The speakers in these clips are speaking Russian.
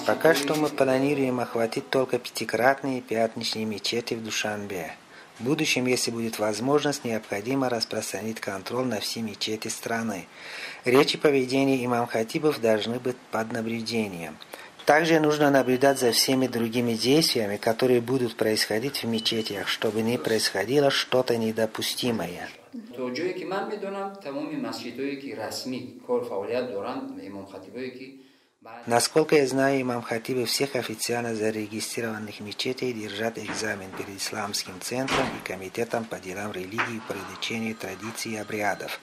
Пока что мы планируем охватить только пятикратные пятничные мечети в Душанбе. В будущем, если будет возможность, необходимо распространить контроль на все мечети страны. Речи и поведение имам-хатибов должны быть под наблюдением. Также нужно наблюдать за всеми другими действиями, которые будут происходить в мечетях, чтобы не происходило что-то недопустимое. Насколько я знаю, имам-хатибы всех официально зарегистрированных мечетей держат экзамен перед Исламским центром и комитетом по делам религии по изучению традиций и обрядов.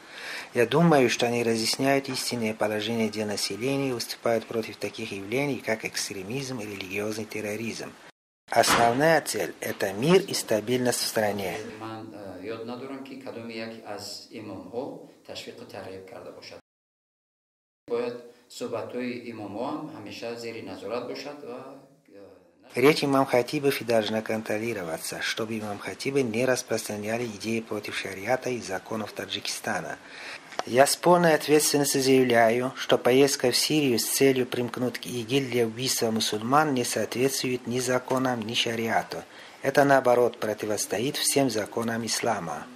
Я думаю, что они разъясняют истинное положение дел населения и выступают против таких явлений, как экстремизм и религиозный терроризм. Основная цель – это мир и стабильность в стране. Речь имам-хатибов и должна контролироваться, чтобы имам-хатибы не распространяли идеи против шариата и законов Таджикистана. Я с полной ответственностью заявляю, что поездка в Сирию с целью примкнуть к ИГИЛ для убийства мусульман не соответствует ни законам, ни шариату. Это, наоборот, противостоит всем законам ислама.